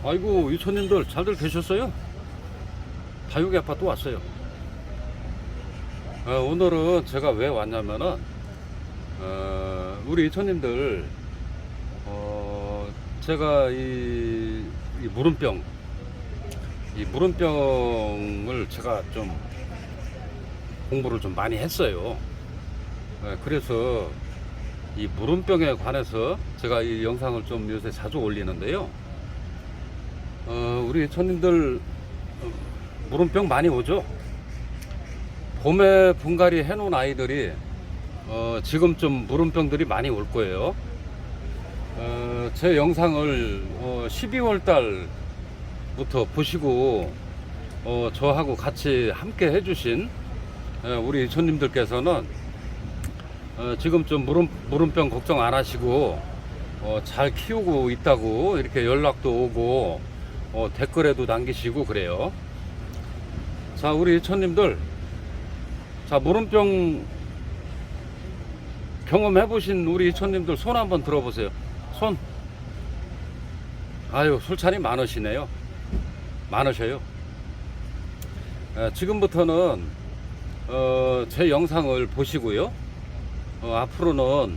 아이고, 이촌님들 잘들 계셨어요? 다육이 아빠 또 왔어요. 오늘은 제가 왜 왔냐면은 우리 이촌님들 제가 이 물음병을 제가 좀 공부를 좀 많이 했어요. 그래서 이 물음병에 관해서 제가 이 영상을 좀 요새 자주 올리는데요. 우리 손님들 물음병 많이 오죠? 봄에 분갈이 해놓은 아이들이 지금 좀 물음병들이 많이 올 거예요. 제 영상을 12월 달부터 보시고 저하고 같이 함께 해주신 우리 손님들께서는 지금 좀 물음병 걱정 안 하시고 잘 키우고 있다고 이렇게 연락도 오고 댓글에도 남기시고 그래요. 자, 우리 손님들, 자, 물음병 경험해 보신 우리 손님들 손 한번 들어보세요. 손. 아유, 술찬이 많으시네요. 많으셔요. 지금부터는 제 영상을 보시고요. 앞으로는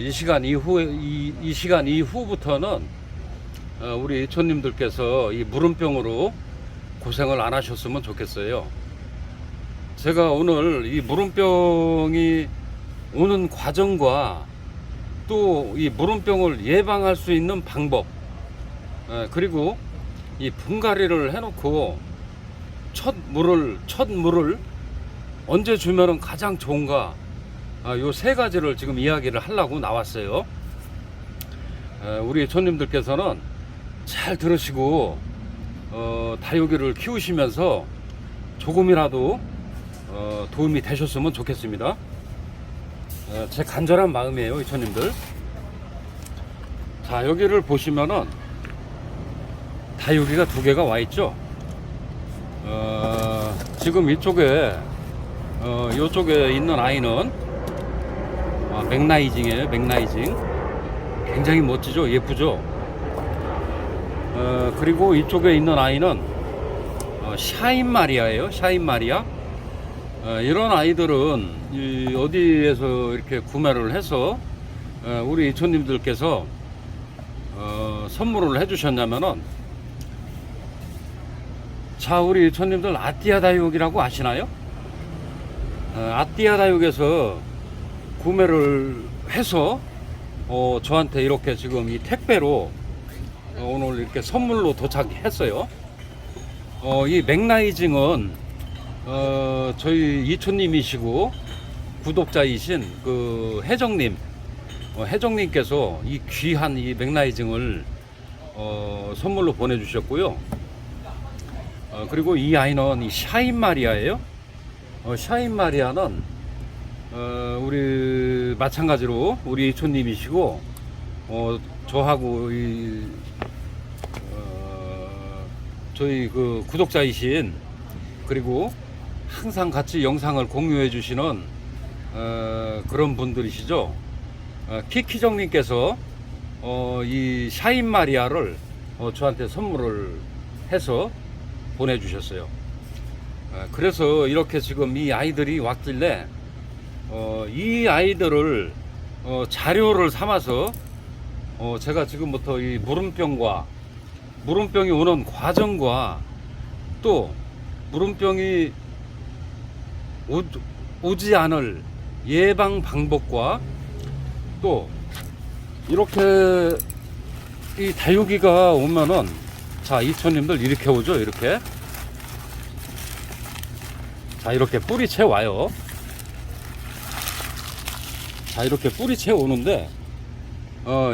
이 시간 이후부터는 우리 이촌님들께서 이 물음병으로 고생을 안 하셨으면 좋겠어요. 제가 오늘 이 물음병이 오는 과정과 또 이 물음병을 예방할 수 있는 방법, 그리고 이 분갈이를 해놓고 첫 물을 언제 주면은 가장 좋은가, 요 세 가지를 지금 이야기를 하려고 나왔어요. 우리 손님들께서는 잘 들으시고 다육이를 키우시면서 조금이라도 도움이 되셨으면 좋겠습니다. 제 간절한 마음이에요, 이 손님들. 자, 여기를 보시면은 다육이가 두 개가 와 있죠. 지금 이쪽에 이쪽에 있는 아이는 맥라이징이에요. 맥라이징 굉장히 멋지죠, 예쁘죠. 그리고 이쪽에 있는 아이는 샤인 마리아예요. 샤인 마리아. 이런 아이들은 어디에서 이렇게 구매를 해서 우리 이촌님들께서 선물을 해주셨냐면은, 자, 우리 이촌님들 아띠아 다육이라고 아시나요? 아띠아 다육에서 구매를 해서 저한테 이렇게 지금 이 택배로 오늘 이렇게 선물로 도착했어요. 이 맥라이징은 저희 이촌님이시고 구독자이신 그 혜정님께서 이 귀한 이 맥라이징을 선물로 보내주셨고요. 그리고 이 아이는 이 샤인 마리아예요. 샤인 마리아는 우리 마찬가지로 우리 이촌님이시고 저하고 저희 그 구독자이신, 그리고 항상 같이 영상을 공유해 주시는 그런 분들이시죠. 키키정님께서 이 샤인 마리아를 저한테 선물을 해서 보내주셨어요. 그래서 이렇게 지금 이 아이들이 왔길래 이 아이들을 자료를 삼아서 제가 지금부터 이 물음병이 오는 과정과 또 물음병이 오지 않을 예방 방법과 또 이렇게 이 다육이가 오면은, 자, 이촌님들 이렇게 오죠. 이렇게, 자, 이렇게 뿌리채 와요. 자, 이렇게 뿌리채 오는데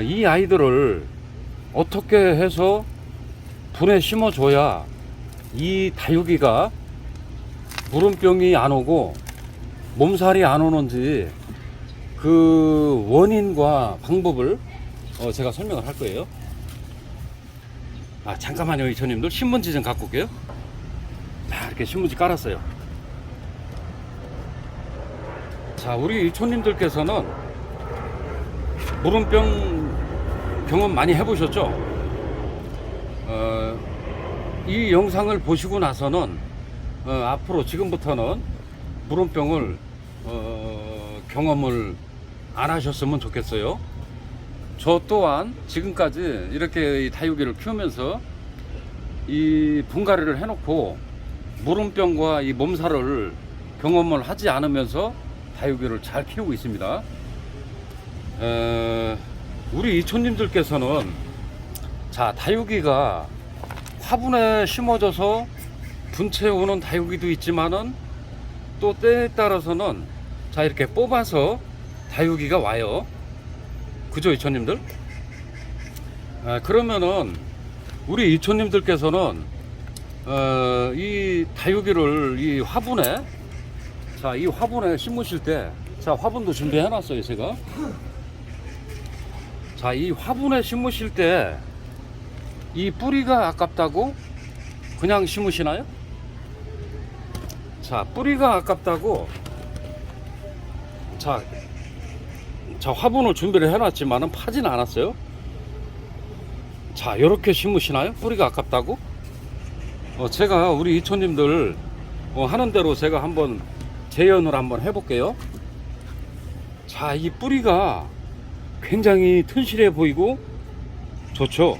이 아이들을 어떻게 해서 분에 심어줘야 이 다육이가 물음병이 안 오고 몸살이 안 오는지 그 원인과 방법을 제가 설명을 할 거예요. 잠깐만요, 이촌님들. 신문지 좀 갖고 올게요. 이렇게 신문지 깔았어요. 자, 우리 이촌님들께서는 물음병 경험 많이 해보셨죠? 이 영상을 보시고 나서는 앞으로 지금부터는 물음병을 경험을 안 하셨으면 좋겠어요. 저 또한 지금까지 이렇게 이 다육이를 키우면서 이 분갈이를 해놓고 물음병과 이 몸살을 경험을 하지 않으면서 다육이를 잘 키우고 있습니다. 우리 이촌님들께서는 자, 다육이가 화분에 심어져서 분채 오는 다육이도 있지만은 또 때에 따라서는 자, 이렇게 뽑아서 다육이가 와요. 그죠, 이촌님들? 그러면은 우리 이촌님들께서는 이 다육이를 이 화분에 자, 이 화분에 심으실 때 자, 화분도 준비해 놨어요, 제가. 자, 이 화분에 심으실 때 이 뿌리가 아깝다고 그냥 심으시나요? 자, 뿌리가 아깝다고 자, 화분을 준비를 해놨지만은 파진 않았어요. 자, 이렇게 심으시나요? 뿌리가 아깝다고? 제가 우리 이촌님들 하는 대로 제가 한번 재현을 한번 해볼게요. 자, 이 뿌리가 굉장히 튼실해 보이고 좋죠.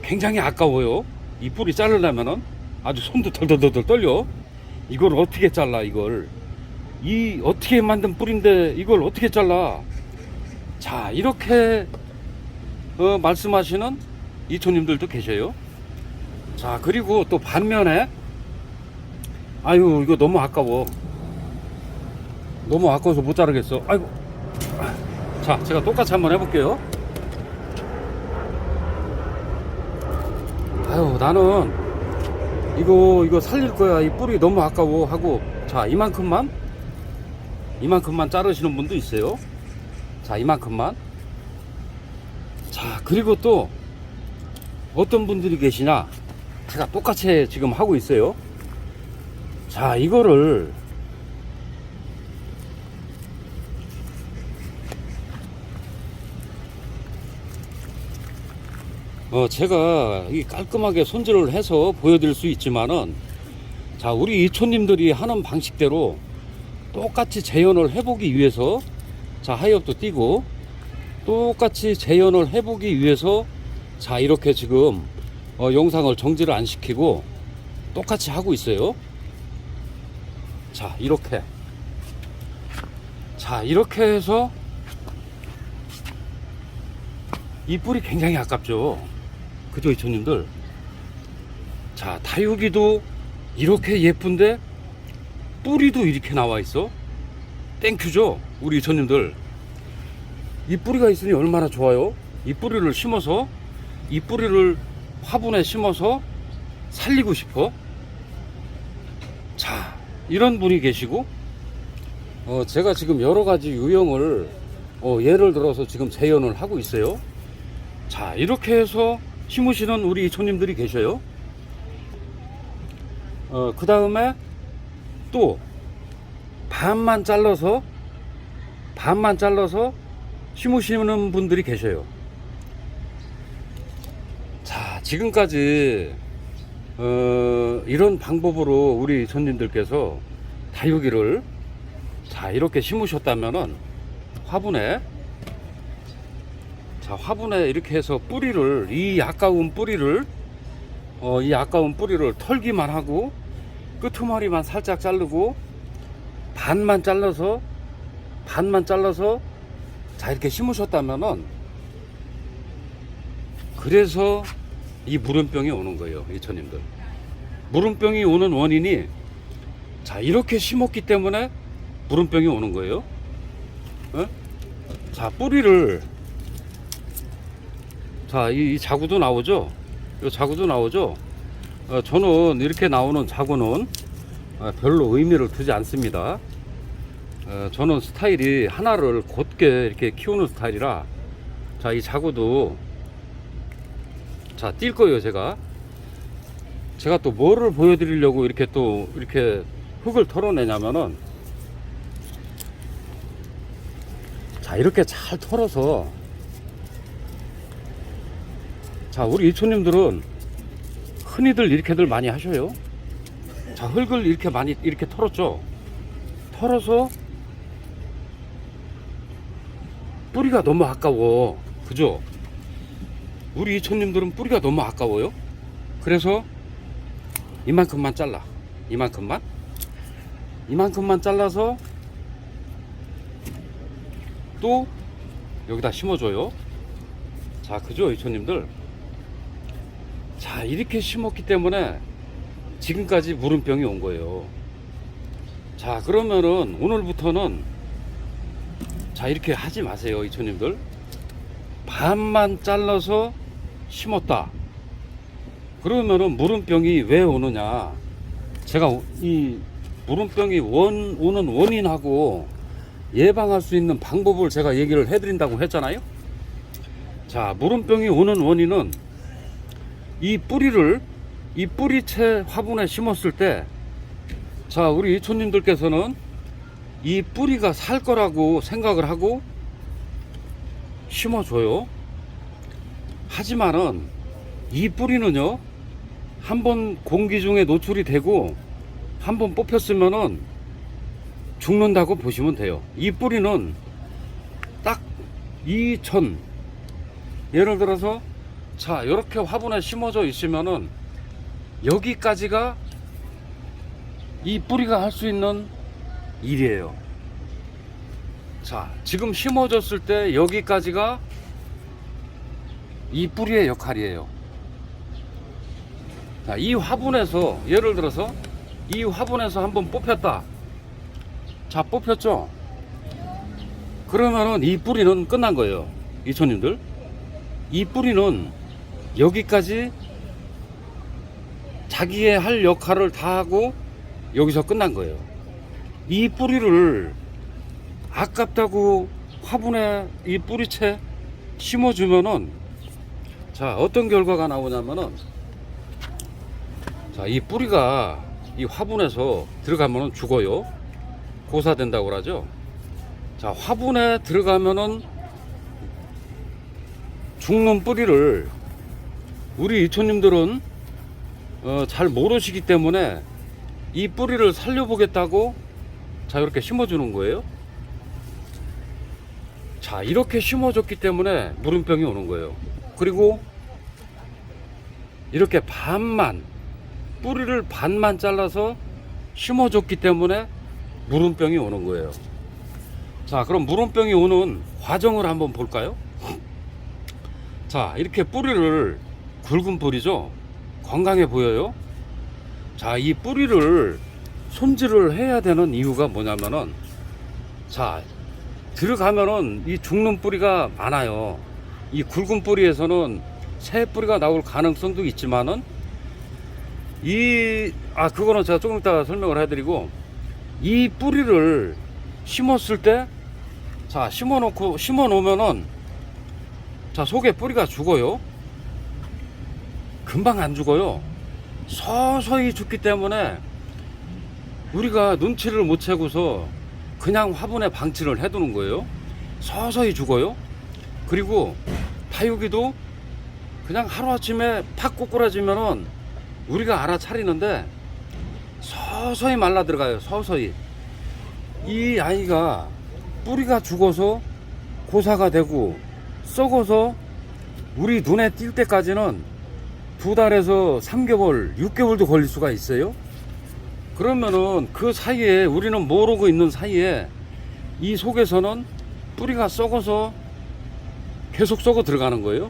굉장히 아까워요. 이 뿌리 자르려면은 아주 손도 덜덜덜 떨려. 이걸 어떻게 잘라, 이걸. 이 어떻게 만든 뿌리인데 이걸 어떻게 잘라. 자, 이렇게 말씀하시는 이촌님들도 계셔요. 자, 그리고 또 반면에 아유, 이거 너무 아까워. 너무 아까워서 못 자르겠어. 아이고. 자, 제가 똑같이 한번 해볼게요. 아유, 나는 이거 살릴 거야. 이 뿌리 너무 아까워 하고 자, 이만큼만 자르시는 분도 있어요. 자, 이만큼만. 자, 그리고 또 어떤 분들이 계시냐, 제가 똑같이 지금 하고 있어요. 자, 이거를 제가 이 깔끔하게 손질을 해서 보여드릴 수 있지만은 자, 우리 이촌님들이 하는 방식대로 똑같이 재현을 해보기 위해서 자, 하이업도 띄고 똑같이 재현을 해보기 위해서 자, 이렇게 지금 영상을 정지를 안 시키고 똑같이 하고 있어요. 자, 이렇게 해서 이 뿌리 굉장히 아깝죠. 그죠, 이촌님들? 자, 다육이도 이렇게 예쁜데 뿌리도 이렇게 나와 있어. 땡큐죠, 우리 이촌님들. 이 뿌리가 있으니 얼마나 좋아요. 이 뿌리를 심어서 이 뿌리를 화분에 심어서 살리고 싶어. 자, 이런 분이 계시고 제가 지금 여러 가지 유형을 예를 들어서 지금 재현을 하고 있어요. 자, 이렇게 해서 심으시는 우리 이촌님들이 계셔요. 그 다음에 또 반만 잘라서 심으시는 분들이 계셔요. 자, 지금까지 이런 방법으로 우리 손님들께서 다육이를 자, 이렇게 심으셨다면은 화분에 이렇게 해서 뿌리를 이 아까운 뿌리를 털기만 하고 끄트머리만 살짝 자르고 반만 잘라서 자, 이렇게 심으셨다면은 그래서 이 물음병이 오는 거예요, 이촌님들. 물음병이 오는 원인이 자, 이렇게 심었기 때문에 물음병이 오는 거예요. 자, 뿌리를 자, 이 자구도 나오죠. 이 자구도 나오죠. 저는 이렇게 나오는 자구는 별로 의미를 두지 않습니다. 저는 스타일이 하나를 곧게 이렇게 키우는 스타일이라 자, 이 자구도 자, 뛸 거예요. 제가 또 뭐를 보여드리려고 이렇게 또 이렇게 흙을 털어내냐면은 자, 이렇게 잘 털어서 자, 우리 이촌님들은 흔히들 이렇게들 많이 하셔요. 자, 흙을 이렇게 많이 이렇게 털었죠. 털어서 뿌리가 너무 아까워. 그죠? 우리 이촌님들은 뿌리가 너무 아까워요. 그래서 이만큼만 잘라. 이만큼만 잘라서 또 여기다 심어줘요. 자, 그죠, 이촌님들? 자, 이렇게 심었기 때문에 지금까지 무름병이 온 거예요. 자, 그러면은 오늘부터는 자, 이렇게 하지 마세요, 이촌님들. 반만 잘라서 심었다. 그러면은 무름병이 왜 오느냐? 제가 이 무름병이 오는 원인하고 예방할 수 있는 방법을 제가 얘기를 해드린다고 했잖아요. 자, 무름병이 오는 원인은 이 뿌리채 화분에 심었을 때, 자, 우리 이촌님들께서는 이 뿌리가 살 거라고 생각을 하고 심어줘요. 하지만은 이 뿌리는요, 한번 공기 중에 노출이 되고 한번 뽑혔으면은 죽는다고 보시면 돼요. 이 뿌리는 딱 이 전, 예를 들어서 자, 이렇게 화분에 심어져 있으면은 여기까지가 이 뿌리가 할 수 있는 일이에요. 자, 지금 심어졌을 때 여기까지가 이 뿌리의 역할이에요. 자, 이 화분에서 예를 들어서 이 화분에서 한번 뽑혔다. 자, 뽑혔죠? 그러면은 이 뿌리는 끝난 거예요, 이촌님들. 이 뿌리는 여기까지 자기의 할 역할을 다 하고 여기서 끝난 거예요. 이 뿌리를 아깝다고 화분에 이 뿌리채 심어주면은, 자, 어떤 결과가 나오냐면은, 자, 이 뿌리가 이 화분에서 들어가면은 죽어요. 고사된다고 그러죠. 자, 화분에 들어가면은 죽는 뿌리를 우리 이촌님들은 잘 모르시기 때문에 이 뿌리를 살려보겠다고 자, 이렇게 심어주는 거예요. 자, 이렇게 심어줬기 때문에 무름병이 오는 거예요. 그리고 이렇게 뿌리를 반만 잘라서 심어줬기 때문에 무름병이 오는 거예요. 자, 그럼 무름병이 오는 과정을 한번 볼까요? 자, 이렇게 뿌리를, 굵은 뿌리죠? 건강해 보여요? 자, 이 뿌리를 손질을 해야 되는 이유가 뭐냐면은, 자, 들어가면은 이 죽는 뿌리가 많아요. 이 굵은 뿌리에서는 새 뿌리가 나올 가능성도 있지만은, 그거는 제가 조금 이따 설명을 해드리고, 이 뿌리를 심었을 때, 자, 심어 놓으면은, 자, 속에 뿌리가 죽어요. 금방 안 죽어요. 서서히 죽기 때문에 우리가 눈치를 못 채고서 그냥 화분에 방치를 해두는 거예요. 서서히 죽어요. 그리고 다육이도 그냥 하루아침에 팍 꼬꾸라지면은 우리가 알아차리는데 서서히 말라 들어가요. 서서히. 이 아이가 뿌리가 죽어서 고사가 되고 썩어서 우리 눈에 띌 때까지는 2달에서 3개월, 6개월도 걸릴 수가 있어요. 그러면은 그 사이에, 우리는 모르고 있는 사이에 이 속에서는 뿌리가 썩어서 계속 썩어 들어가는 거예요.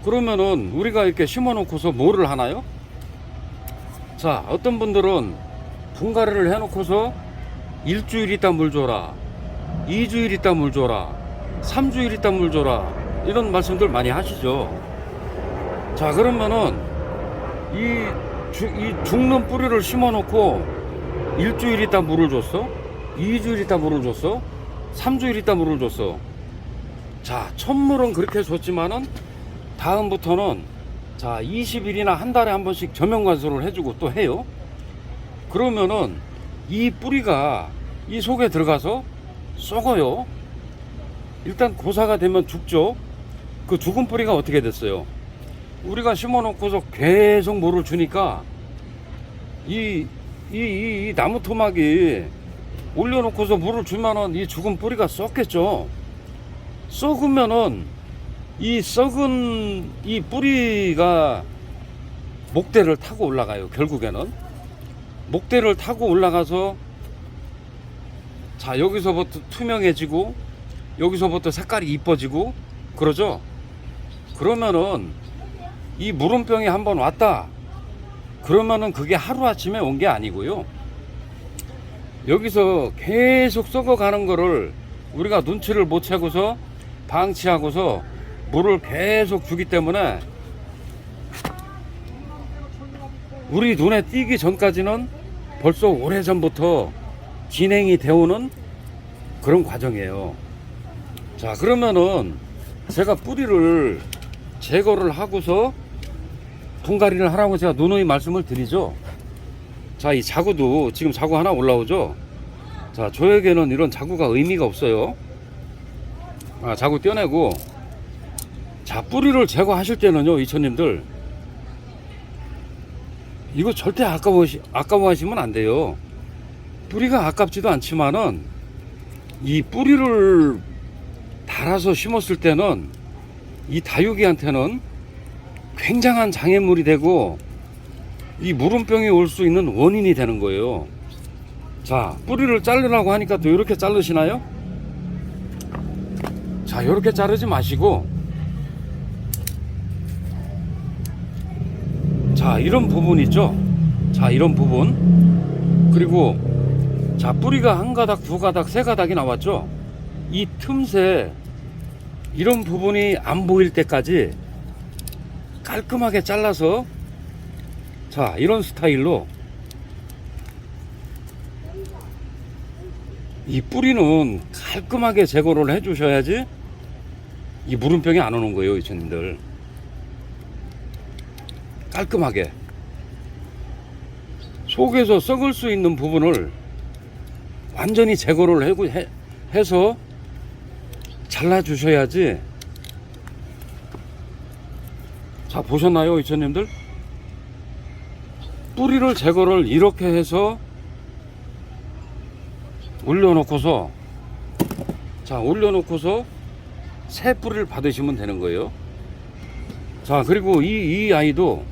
그러면은 우리가 이렇게 심어 놓고서 뭐를 하나요? 자, 어떤 분들은 분갈이를 해 놓고서 1주일 있다 물 줘라, 2주일 있다 물 줘라, 3주일 있다 물 줘라, 이런 말씀들 많이 하시죠. 자, 그러면은 이 죽는 뿌리를 심어 놓고 1주일 있다 물을 줬어, 2주일 있다 물을 줬어, 3주일 있다 물을 줬어. 자, 첫물은 그렇게 줬지만은 다음부터는 자, 20일이나 한 달에 한 번씩 저면 관수를 해주고 또 해요. 그러면은 이 뿌리가 이 속에 들어가서 썩어요. 일단 고사가 되면 죽죠. 그 죽은 뿌리가 어떻게 됐어요? 우리가 심어놓고서 계속 물을 주니까 이 나무 토막이 올려놓고서 물을 주면은 이 죽은 뿌리가 썩겠죠. 썩으면은 이 썩은 이 뿌리가 목대를 타고 올라가요. 결국에는 목대를 타고 올라가서 자, 여기서부터 투명해지고 여기서부터 색깔이 이뻐지고 그러죠. 그러면은 이 물음병이 한번 왔다 그러면은 그게 하루아침에 온 게 아니고요. 여기서 계속 썩어가는 거를 우리가 눈치를 못 채고서 방치하고서 물을 계속 주기 때문에 우리 눈에 띄기 전까지는 벌써 오래전부터 진행이 되어오는 그런 과정이에요. 자, 그러면은 제가 뿌리를 제거를 하고서 분갈이를 하라고 제가 누누이 말씀을 드리죠. 자, 이 자구도 지금 자구 하나 올라오죠. 자, 저에게는 이런 자구가 의미가 없어요. 자구 떼어내고, 자, 뿌리를 제거하실 때는요, 이천님들 이거 절대 아까워하시면 안 돼요. 뿌리가 아깝지도 않지만은 이 뿌리를 달아서 심었을 때는 이 다육이한테는 굉장한 장애물이 되고 이 물음병이 올 수 있는 원인이 되는 거예요. 자, 뿌리를 자르라고 하니까 또 이렇게 자르시나요? 자, 이렇게 자르지 마시고, 자, 이런 부분 있죠? 자, 이런 부분. 그리고 자, 뿌리가 한 가닥, 두 가닥, 세 가닥이 나왔죠? 이 틈새 이런 부분이 안 보일 때까지 깔끔하게 잘라서, 자, 이런 스타일로 이 뿌리는 깔끔하게 제거를 해 주셔야지 이 물음병이 안 오는 거예요, 이천님들. 깔끔하게 속에서 썩을 수 있는 부분을 완전히 제거를 해서 잘라 주셔야지. 자, 보셨나요, 이천님들? 뿌리를 제거를 이렇게 해서 올려놓고서, 자, 올려놓고서 새 뿌리를 받으시면 되는 거예요. 자, 그리고 이 아이도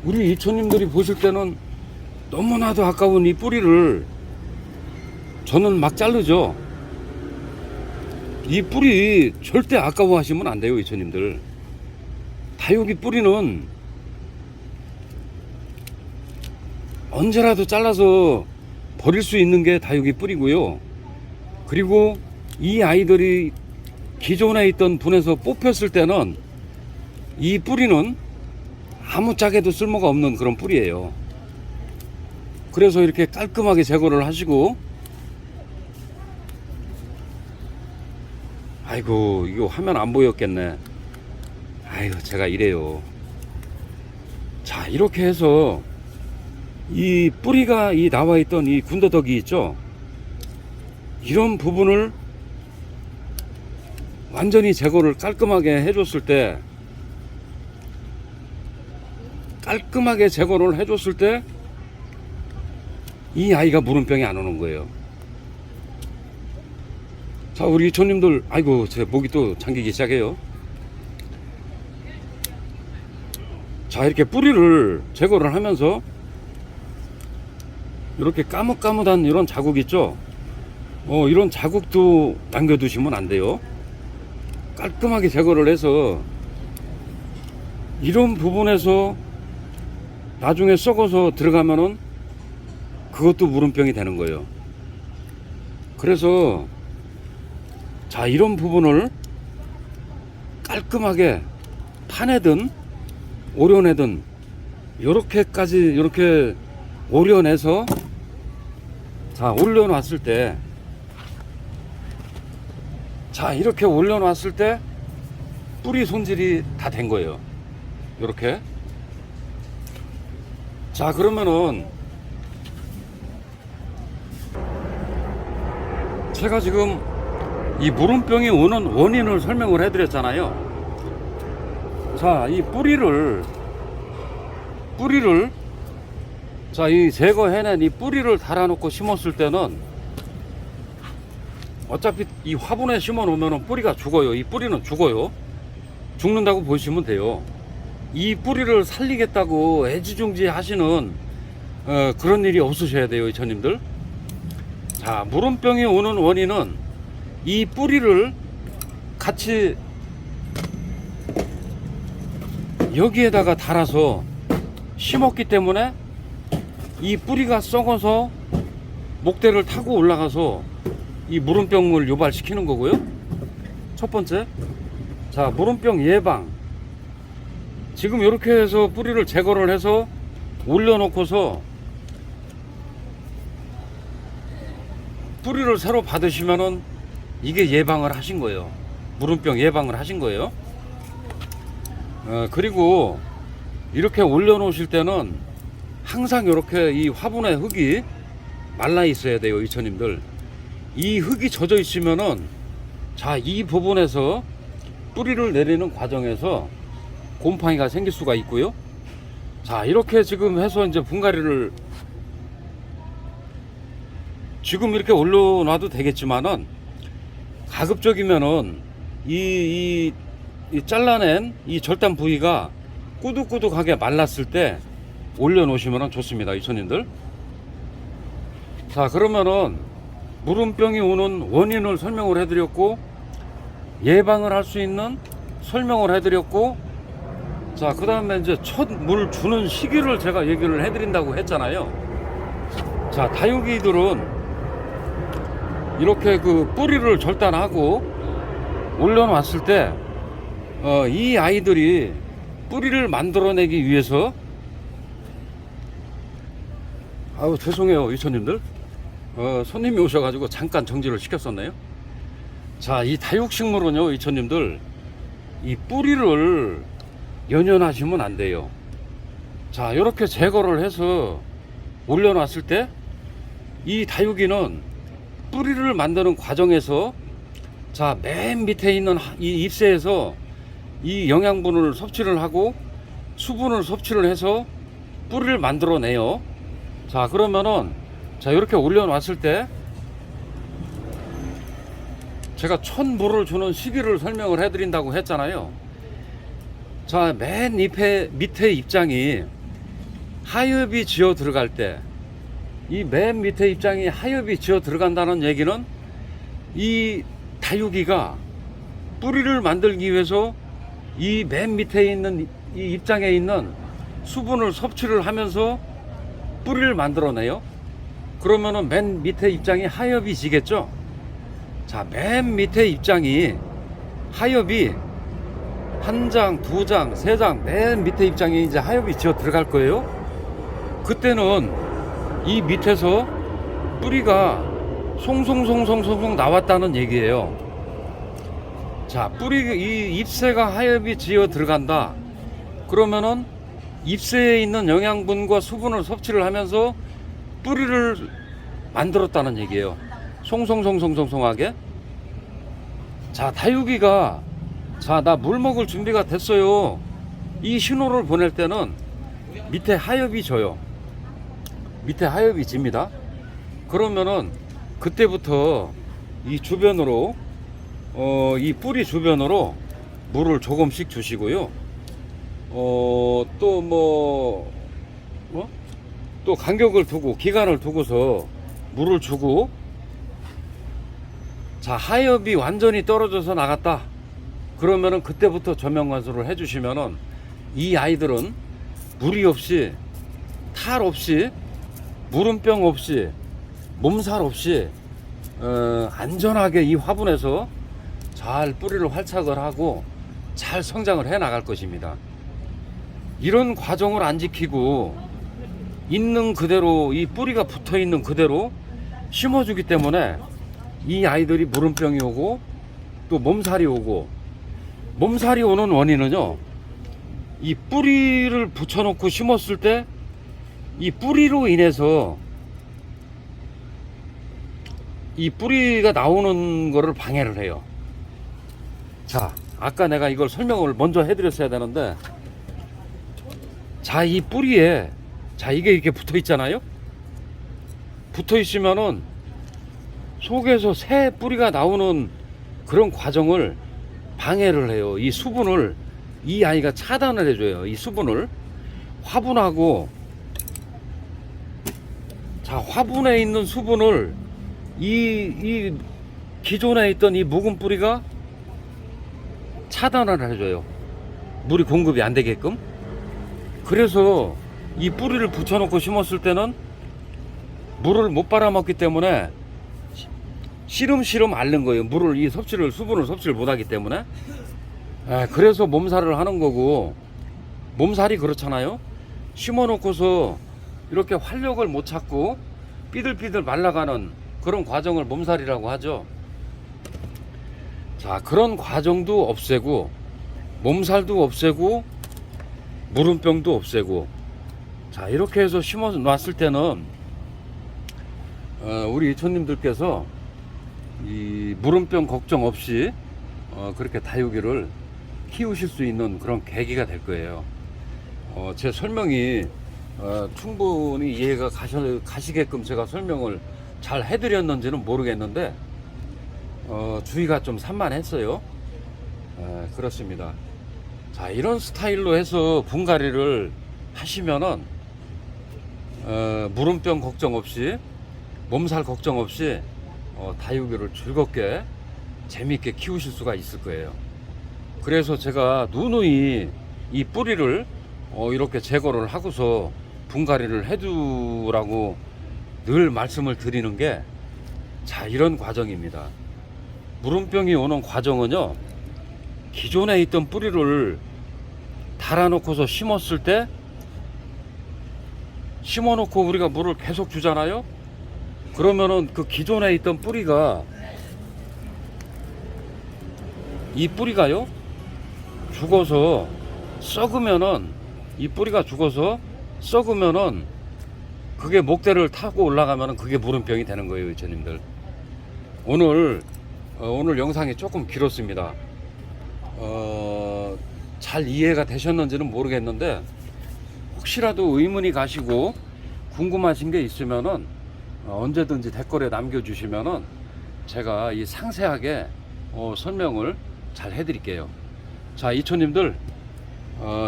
우리 이천님들이 보실 때는 너무나도 아까운 이 뿌리를 저는 막 자르죠. 이 뿌리 절대 아까워하시면 안 돼요, 이천님들. 다육이 뿌리는 언제라도 잘라서 버릴 수 있는 게 다육이 뿌리고요. 그리고 이 아이들이 기존에 있던 분에서 뽑혔을 때는 이 뿌리는 아무짝에도 쓸모가 없는 그런 뿌리예요. 그래서 이렇게 깔끔하게 제거를 하시고, 아이고, 이거 화면 안 보였겠네. 아이고, 제가 이래요. 자, 이렇게 해서 이 뿌리가 이 나와 있던 이 군더더기 있죠? 이런 부분을 완전히 제거를 깔끔하게 해줬을 때, 깔끔하게 제거를 해줬을 때 이 아이가 물음병이 안 오는 거예요. 자, 우리 이천님들, 아이고, 제 목이 또 잠기기 시작해요. 자, 이렇게 뿌리를 제거를 하면서 이렇게 까뭇까뭇한 이런 자국 있죠? 이런 자국도 남겨두시면 안 돼요. 깔끔하게 제거를 해서 이런 부분에서 나중에 썩어서 들어가면은 그것도 물음병이 되는 거예요. 그래서 자, 이런 부분을 깔끔하게 파내든 오려내든 요렇게까지 이렇게 오려내서, 자, 올려놨을 때, 자, 이렇게 올려놨을 때 뿌리 손질이 다 된 거예요. 요렇게. 자, 그러면은 제가 지금 이 물음병이 오는 원인을 설명을 해드렸잖아요. 자, 이 뿌리를 자, 이 제거해낸 이 뿌리를 달아놓고 심었을 때는 어차피 이 화분에 심어 놓으면 뿌리가 죽어요. 이 뿌리는 죽어요. 죽는다고 보시면 돼요. 이 뿌리를 살리겠다고 애지중지 하시는 그런 일이 없으셔야 돼요, 이천님들. 자, 무름병이 오는 원인은 이 뿌리를 같이 여기에다가 달아서 심었기 때문에 이 뿌리가 썩어서 목대를 타고 올라가서 이 무름병을 유발시키는 거고요. 첫 번째, 자, 무름병 예방. 지금 이렇게 해서 뿌리를 제거를 해서 올려놓고서 뿌리를 새로 받으시면은 이게 예방을 하신 거예요. 무름병 예방을 하신 거예요. 그리고 이렇게 올려놓으실 때는 항상 이렇게 이 화분에 흙이 말라 있어야 돼요, 이천님들. 이 흙이 젖어 있으면은 자, 이 부분에서 뿌리를 내리는 과정에서 곰팡이가 생길 수가 있고요. 자, 이렇게 지금 해서 이제 분갈이를 지금 이렇게 올려놔도 되겠지만은 가급적이면은 이 잘라낸 이 절단 부위가 꾸둑꾸둑하게 말랐을 때 올려놓으시면 좋습니다, 이천님들. 자, 그러면은 무름병이 오는 원인을 설명을 해드렸고, 예방을 할 수 있는 설명을 해드렸고, 자, 그 다음에 이제 첫 물 주는 시기를 제가 얘기를 해드린다고 했잖아요. 자, 다육이들은 이렇게 그 뿌리를 절단하고 올려놨을 때 이 아이들이 뿌리를 만들어내기 위해서, 아우 죄송해요, 이천님들. 손님이 오셔가지고 잠깐 정지를 시켰었네요. 자, 이 다육식물은요, 이천님들, 이 뿌리를 연연하시면 안 돼요. 자, 이렇게 제거를 해서 올려놨을 때 이 다육이는 뿌리를 만드는 과정에서, 자, 맨 밑에 있는 이 잎새에서 이 영양분을 섭취를 하고 수분을 섭취를 해서 뿌리를 만들어내요. 자, 그러면은 자, 이렇게 올려놨을 때 제가 첫 물을 주는 시기를 설명을 해드린다고 했잖아요. 자, 맨 밑에 입장이 하엽이 지어 들어갈 때, 이 맨 밑에 입장이 하엽이 지어 들어간다는 얘기는 이 다육이가 뿌리를 만들기 위해서 이 맨 밑에 있는 이 입장에 있는 수분을 섭취를 하면서 뿌리를 만들어내요. 그러면은 맨 밑에 입장이 하엽이 지겠죠. 자, 맨 밑에 입장이 하엽이 한 장, 두 장, 세 장, 맨 밑에 입장에 이제 하엽이 지어 들어갈 거예요. 그때는 이 밑에서 뿌리가 송송송송송 나왔다는 얘기예요. 자, 이 잎새가 하엽이 지어 들어간다. 그러면은 잎새에 있는 영양분과 수분을 섭취를 하면서 뿌리를 만들었다는 얘기예요. 송송송송송송하게. 자, 다육이가, 자, 나 물 먹을 준비가 됐어요, 이 신호를 보낼 때는 밑에 하엽이 져요. 밑에 하엽이 집니다. 그러면은 그때부터 이 주변으로 이 뿌리 주변으로 물을 조금씩 주시고요. 또 간격을 두고 기간을 두고서 물을 주고, 자, 하엽이 완전히 떨어져서 나갔다. 그러면은 그때부터 저명관수를 해주시면은 이 아이들은 무리 없이, 탈 없이, 무름병 없이, 몸살 없이 안전하게 이 화분에서 잘 뿌리를 활착을 하고 잘 성장을 해 나갈 것입니다. 이런 과정을 안 지키고 있는 그대로, 이 뿌리가 붙어 있는 그대로 심어주기 때문에 이 아이들이 무름병이 오고 또 몸살이 오고, 몸살이 오는 원인은요, 이 뿌리를 붙여놓고 심었을 때 이 뿌리로 인해서 이 뿌리가 나오는 거를 방해를 해요. 자, 아까 내가 이걸 설명을 먼저 해드렸어야 되는데, 자, 이 뿌리에, 자, 이게 이렇게 붙어 있잖아요. 붙어 있으면은 속에서 새 뿌리가 나오는 그런 과정을 방해를 해요. 이 수분을 이 아이가 차단을 해줘요. 이 수분을 화분하고, 자, 화분에 있는 수분을 이 기존에 있던 이 묵은 뿌리가 차단을 해줘요. 물이 공급이 안 되게끔. 그래서 이 뿌리를 붙여놓고 심었을 때는 물을 못 빨아먹기 때문에 시름시름 앓는 거예요. 물을, 이 섭취를, 수분을 섭취를 못 하기 때문에. 그래서 몸살을 하는 거고, 몸살이 그렇잖아요. 심어놓고서 이렇게 활력을 못 찾고 삐들삐들 말라가는 그런 과정을 몸살이라고 하죠. 자, 그런 과정도 없애고, 몸살도 없애고, 무름병도 없애고, 자, 이렇게 해서 심어 놨을 때는 우리 이촌님들께서 이 무름병 걱정 없이 그렇게 다육이를 키우실 수 있는 그런 계기가 될 거예요. 제 설명이 충분히 이해가 가시게끔 제가 설명을 잘 해드렸는지는 모르겠는데, 주의가 좀 산만했어요. 그렇습니다. 자, 이런 스타일로 해서 분갈이를 하시면은 무름병 걱정 없이, 몸살 걱정 없이 다육이를 즐겁게 재미있게 키우실 수가 있을 거예요. 그래서 제가 누누이 이 뿌리를 이렇게 제거를 하고서 분갈이를 해두라고 늘 말씀을 드리는 게, 자, 이런 과정입니다. 무름병이 오는 과정은요, 기존에 있던 뿌리를 달아놓고서 심었을 때, 심어놓고 우리가 물을 계속 주잖아요. 그러면은 그 기존에 있던 뿌리가, 이 뿌리가요 죽어서 썩으면은, 이 뿌리가 죽어서 썩으면은 그게 목대를 타고 올라가면은 그게 무름병이 되는 거예요, 이천님들. 오늘 영상이 조금 길었습니다. 잘 이해가 되셨는지는 모르겠는데, 혹시라도 의문이 가시고 궁금하신 게 있으면은 언제든지 댓글에 남겨주시면은 제가 이 상세하게 설명을 잘 해드릴게요. 자, 이촌님들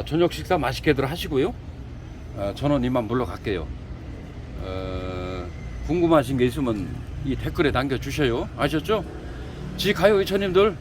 저녁 식사 맛있게들 하시고요. 저는 이만 물러갈게요. 궁금하신 게 있으면 이 댓글에 남겨주셔요. 아셨죠? 지 가요, 이촌님들.